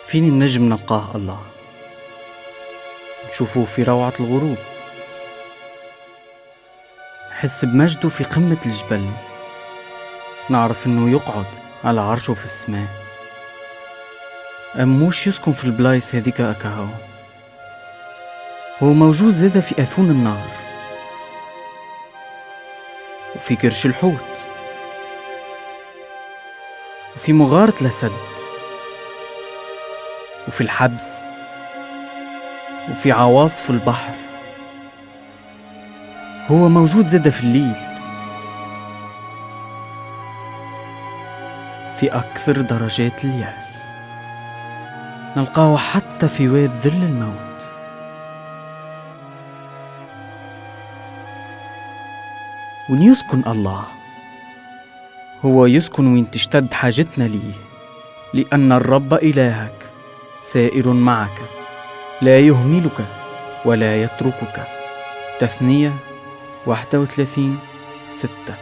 فيني النجم نلقاه الله، نشوفه في روعة الغروب، نحس بمجده في قمة الجبل، نعرف انه يقعد على عرشه في السماء. موش يسكن في البلايص هذيك أكاهو، هو موجود زادة في أثون النار، وفي قرش الحوت، وفي مغارة الأسد، وفي الحبس، وفي عواصف البحر. هو موجود زادة في الليل، في أكثر درجات اليأس، نلقاه حتى في واد ظل الموت. وين يسكن الله؟ هو يسكن وين تشتد حاجتنا ليه، لأن الرب إلهك سائر معك، لا يهملك ولا يتركك. تثنية 31:6.